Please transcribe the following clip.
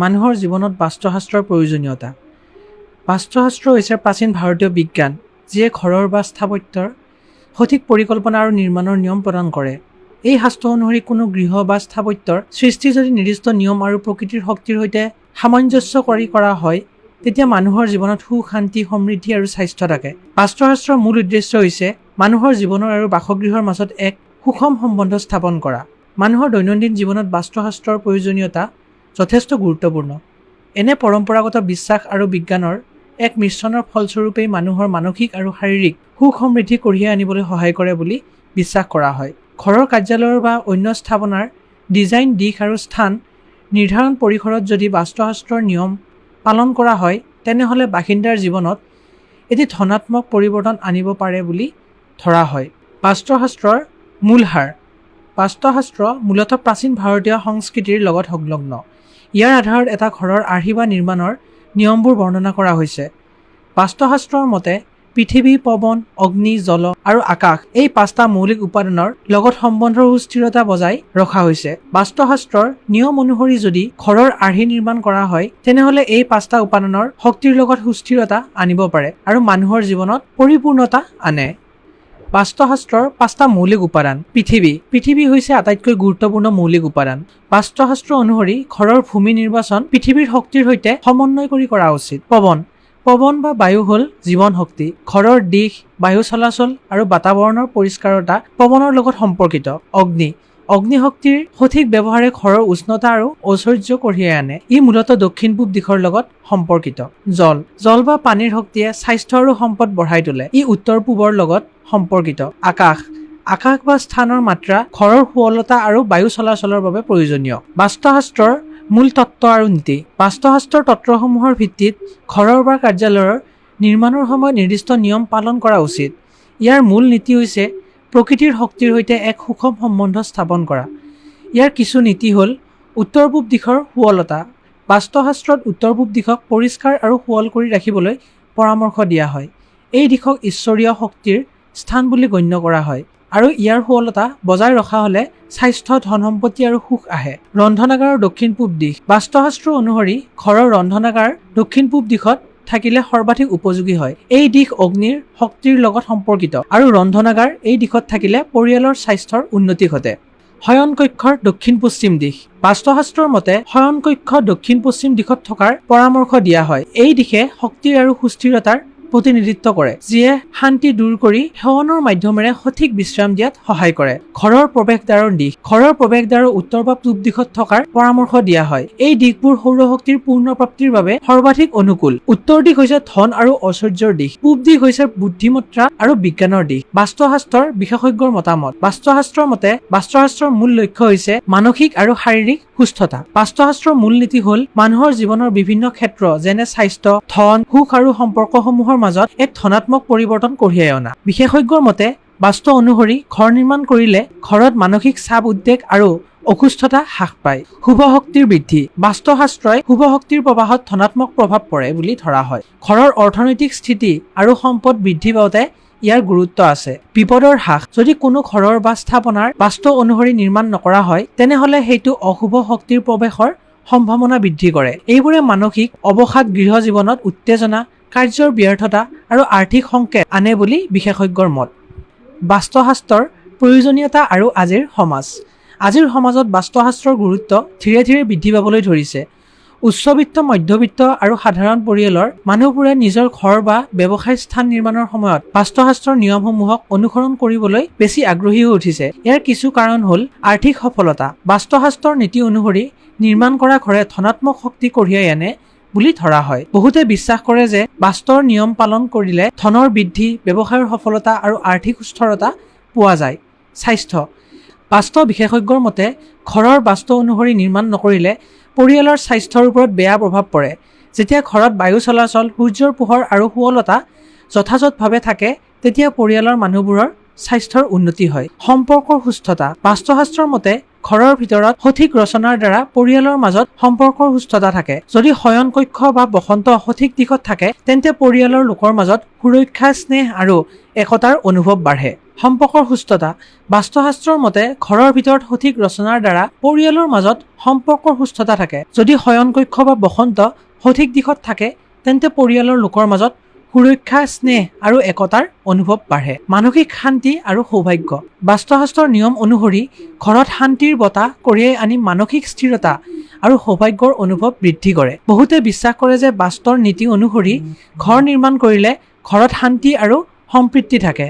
মানুহৰ জীৱনত বাস্তুশাস্ত্ৰৰ প্ৰয়োজনীয়তা। বাস্তুশাস্ত্ৰ হৈছে প্ৰাচীন ভাৰতীয় বিজ্ঞান যিয়ে ঘৰৰ বা স্থাপত্যৰ সঠিক পৰিকল্পনা আৰু নিৰ্মাণৰ নিয়ম প্ৰদান কৰে। এই শাস্ত্ৰ অনুসৰি কোনো গৃহ বা স্থাপত্যৰ সৃষ্টি যদি নিৰ্দিষ্ট নিয়ম আৰু প্ৰকৃতিৰ শক্তিৰ সৈতে সামঞ্জস্য কৰি কৰা হয়, তেতিয়া মানুহৰ জীৱনত সুখ, শান্তি, সমৃদ্ধি আৰু স্বাস্থ্য থাকে। বাস্তুশাস্ত্ৰৰ মূল উদ্দেশ্য হৈছে মানুহৰ জীৱনৰ আৰু বাসগৃহৰ মাজত এক সুষম সম্বন্ধ স্থাপন কৰা। মানুহৰ দৈনন্দিন জীৱনত বাস্তুশাস্ত্ৰৰ প্ৰয়োজনীয়তা যথেষ্ট গুৰুত্বপূৰ্ণ। এনে পৰম্পৰাগত বিশ্বাস আৰু বিজ্ঞানৰ এক মিশ্ৰণৰ ফলস্বৰূপেই মানুহৰ মানসিক আৰু শাৰীৰিক সুখ সমৃদ্ধি কঢ়িয়াই আনিবলৈ সহায় কৰে বুলি বিশ্বাস কৰা হয়। ঘৰৰ কাৰ্যালয়ৰ বা অন্য স্থাপনাৰ ডিজাইন, দিশ আৰু স্থান নিৰ্ধাৰণ পৰিসৰত যদি বাস্তুশাস্ত্ৰৰ নিয়ম পালন কৰা হয়, তেনেহ'লে বাসিন্দাৰ জীৱনত এটি ধনাত্মক পৰিৱৰ্তন আনিব পাৰে বুলি ধৰা হয়। বাস্তুশাস্ত্ৰৰ মূল হাৰ। বাস্তুশাস্ত্ৰ মূলতঃ প্ৰাচীন ভাৰতীয় সংস্কৃতিৰ লগত সংলগ্ন। ইয়াৰ আধাৰত এটা ঘৰৰ আৰ্হি বা নিৰ্মাণৰ নিয়মবোৰ বৰ্ণনা কৰা হৈছে। বাস্তুশাস্ত্ৰৰ মতে পৃথিৱী, পৱন, অগ্নি, জল আৰু আকাশ এই 5টা মৌলিক উপাদানৰ লগত সম্বন্ধৰ সুস্থিৰতা বজাই ৰখা হৈছে। বাস্তুশাস্ত্ৰৰ নিয়ম অনুসৰি যদি ঘৰৰ আৰ্হি নিৰ্মাণ কৰা হয়, তেনেহ'লে এই 5টা উপাদানৰ শক্তিৰ লগত সুস্থিৰতা আনিব পাৰে আৰু মানুহৰ জীৱনত পৰিপূৰ্ণতা আনে। বাস্তুশাস্ত্ৰৰ 5টা মৌলিক উপাদান। পৃথিৱী হৈছে আটাইতকৈ গুৰুত্বপূৰ্ণ মৌলিক উপাদান। বাস্তুশাস্ত্ৰ অনুসৰি ঘৰৰ ভূমি নিৰ্বাচন পৃথিৱীৰ শক্তিৰ সৈতে সমন্বয় কৰি কৰা উচিত। পৱন বা বায়ু হ'ল জীৱন শক্তি। ঘৰৰ দিশ, বায়ু চলাচল আৰু বাতাবৰণৰ পৰিষ্কাৰতা পৱনৰ লগত সম্পৰ্কিত। অগ্নিশক্তিৰ সঠিক ব্যৱহাৰে ঘৰৰ উষ্ণতা আৰু ঐশ্বৰ্য কঢ়িয়াই আনে। ই মূলতঃ দক্ষিণ-পূব দিশৰ লগত সম্পৰ্কিত। জল বা পানীৰ শক্তিয়ে স্বাস্থ্য আৰু সম্পদ বঢ়াই তোলে। ই উত্তৰ-পূবৰ লগত সম্পৰ্কিত। আকাশ বা স্থানৰ মাত্ৰা ঘৰৰ শুৱলতা আৰু বায়ু চলাচলৰ বাবে প্ৰয়োজনীয়। বাস্তুশাস্ত্ৰৰ মূল তত্ত্ব আৰু নীতি। বাস্তুশাস্ত্ৰৰ তত্ত্বসমূহৰ ভিত্তিত ঘৰৰ বা কাৰ্যালয়ৰ নিৰ্মাণৰ সময়ত নিৰ্দিষ্ট নিয়ম পালন কৰা উচিত। ইয়াৰ মূল নীতি হৈছে প্ৰকৃতিৰ শক্তিৰ সৈতে এক সুষম সম্বন্ধ স্থাপন কৰা। ইয়াৰ কিছু নীতি হ'ল উত্তৰ-পূব দিশৰ শুৱলতা। বাস্তুশাস্ত্ৰত উত্তৰ-পূব দিশক পৰিষ্কাৰ আৰু শুৱল কৰি ৰাখিবলৈ পৰামৰ্শ দিয়া হয়। এই দিশক ঈশ্বৰীয় শক্তিৰ স্থান বুলি গণ্য কৰা হয় আৰু ইয়াৰ শুৱলতা বজাই ৰখা হ'লে স্বাস্থ্য, ধন সম্পত্তি আৰু সুখ আহে। ৰন্ধনাগাৰৰ দক্ষিণ-পূব দিশ। বাস্তুশাস্ত্ৰ অনুসৰি ঘৰৰ ৰন্ধনাগাৰ দক্ষিণ-পূব দিশত থাকিলে সৰ্বাধিক উপযোগী হয়। এই দিশ অগ্নিৰ শক্তিৰ লগত সম্পৰ্কিত আৰু ৰন্ধনাগাৰ এই দিশত থাকিলে পৰিয়ালৰ স্বাস্থ্যৰ উন্নতি ঘটে। শয়নকক্ষৰ দক্ষিণ-পশ্চিম দিশ। বাস্তুশাস্ত্ৰৰ মতে শয়নকক্ষ দক্ষিণ-পশ্চিম দিশত থকাৰ পৰামৰ্শ দিয়া হয়। এই দিশে শক্তিৰ আৰু সুস্থিৰতাৰ প্ৰতিনিধিত্ব কৰে, যিয়ে শান্তি দূৰ কৰি সেৱনৰ মাধ্যমেৰে সঠিক বিশ্ৰাম দিয়াত সহায় কৰে। ঘৰৰ প্ৰৱেশদ্বাৰৰ দিশ। ঘৰৰ প্ৰৱেশদ্বাৰৰ উত্তৰ বা পূব দিশত থকাৰ পৰামৰ্শ দিয়া হয়। এই দিশবোৰ সৌৰশক্তিৰ পূৰ্ণ প্ৰাপ্তিৰ বাবে সৰ্বাধিক অনুকূল। উত্তৰ দিশ হৈছে ধন আৰু ঐশ্বৰ্যৰ দিশ। পূব দিশ হৈছে বুদ্ধিমত্তা আৰু বিজ্ঞানৰ দিশ। বাস্তুশাস্ত্ৰৰ বিশেষজ্ঞৰ মতামত। বাস্তুশাস্ত্ৰৰ মতে বাস্তুশাস্ত্ৰৰ মূল লক্ষ্য হৈছে মানসিক আৰু শাৰীৰিক সুস্থতা। বাস্তুশাস্ত্ৰৰ মূল নীতি হ'ল মানুহৰ জীৱনৰ বিভিন্ন ক্ষেত্ৰ যেনে স্বাস্থ্য, ধন, সুখ আৰু সম্পৰ্কসমূহৰ মাজত এক ধনাত্মক পৰিৱৰ্তন কঢ়িয়াই অনা। বিশেষজ্ঞৰ মতে বাস্তু অনুসৰি ঘৰ নিৰ্মাণ কৰিলে ঘৰত মানসিক চাপ, উদ্বেগ আৰু অসুস্থতা হ্ৰাস পায়। শুভ শক্তিৰ বৃদ্ধি। বাস্তুশাস্ত্ৰই শুভ শক্তিৰ প্ৰবাহত ধনাত্মক প্ৰভাৱ পৰে বুলি ধৰা হয়। ঘৰৰ অৰ্থনৈতিক স্থিতি আৰু সম্পদ বৃদ্ধি পাওঁতে ইয়াৰ গুৰুত্ব আছে। বিপদৰ হ্ৰাস। যদি কোনো ঘৰৰ বা স্থাপনাৰ বাস্তু অনুসৰি নিৰ্মাণ নকৰা হয়, তেনেহ'লে সেইটো অশুভ শক্তিৰ প্ৰৱেশৰ সম্ভাৱনা বৃদ্ধি কৰে। এইবোৰে মানসিক অৱসাদ, গৃহ জীৱনত উত্তেজনা, কাৰ্যৰ ব্যৰ্থতা আৰু আৰ্থিক সংকেত আনে বুলি বিশেষজ্ঞৰ মত। বাস্তুশাস্ত্ৰৰ প্ৰয়োজনীয়তা আৰু আজিৰ সমাজ। আজিৰ সমাজত বাস্তুশাস্ত্ৰৰ গুৰুত্ব ধীৰে ধীৰে বৃদ্ধি পাবলৈ ধৰিছে। উচ্চবিত্ত, মধ্যবিত্ত আৰু সাধাৰণ পৰিয়ালৰ মানুহবোৰে নিজৰ ঘৰ বা ব্যৱসায় স্থান নিৰ্মাণৰ সময়ত বাস্তুশাস্ত্ৰৰ নিয়মসমূহক অনুসৰণ কৰিবলৈ বেছি আগ্ৰহী হৈ উঠিছে। ইয়াৰ কিছু কাৰণ হ'ল আৰ্থিক সফলতা। বাস্তুশাস্ত্ৰৰ নীতি অনুসৰি নিৰ্মাণ কৰা ঘৰে ধনাত্মক শক্তি কঢ়িয়াই আনে বুলি ধৰা হয়। বহুতে বিশ্বাস কৰে যে বাস্তুৰ নিয়ম পালন কৰিলে ধনৰ বৃদ্ধি, ব্যৱসায়ৰ সফলতা আৰু আৰ্থিক সুস্থৰতা পোৱা যায়। স্বাস্থ্য। বাস্তু বিশেষজ্ঞৰ মতে ঘৰৰ বাস্তু অনুসৰি নিৰ্মাণ নকৰিলে পৰিয়ালৰ স্বাস্থ্যৰ ওপৰত বেয়া প্ৰভাৱ পৰে। যেতিয়া ঘৰত বায়ু চলাচল, সূৰ্যৰ পোহৰ আৰু শুৱলতা যথাযথভাৱে থাকে, তেতিয়া পৰিয়ালৰ মানুহবোৰৰ স্বাস্থ্যৰ উন্নতি হয়। সম্পৰ্কৰ সুস্থতা। বাস্তুশাস্ত্ৰৰ মতে ঘৰৰ ভিতৰত সঠিক ৰচনাৰ দ্বাৰা পৰিয়ালৰ মাজত সম্পৰ্কৰ সুস্থতা থাকে। যদি শয়নকক্ষ বা বসন্ত সঠিক দিশত থাকে, তেন্তে পৰিয়ালৰ লোকৰ মাজত সুৰক্ষা, স্নেহ আৰু একতাৰ অনুভৱ বাঢ়ে। সম্পৰ্কৰ সুস্থতা। বাস্তুশাস্ত্ৰৰ মতে ঘৰৰ ভিতৰত সঠিক ৰচনাৰ দ্বাৰা পৰিয়ালৰ মাজত সম্পৰ্কৰ সুস্থতা থাকে। যদি শয়নকক্ষ বা বসন্ত সঠিক দিশত থাকে তেন্তে পৰিয়ালৰ লোকৰ মাজত সুৰক্ষা, স্নেহ আৰু একতাৰ অনুভৱ বাঢ়ে। মানসিক শান্তি আৰু সৌভাগ্য। বাস্তুশাস্ত্ৰৰ নিয়ম অনুসৰি ঘৰত শান্তিৰ বতাহ কঢ়িয়াই আনি মানসিক স্থিৰতা আৰু সৌভাগ্যৰ অনুভৱ বৃদ্ধি কৰে। বহুতে বিশ্বাস কৰে যে বাস্তুৰ নীতি অনুসৰি ঘৰ নিৰ্মাণ কৰিলে ঘৰত শান্তি আৰু সম্প্ৰীতি থাকে।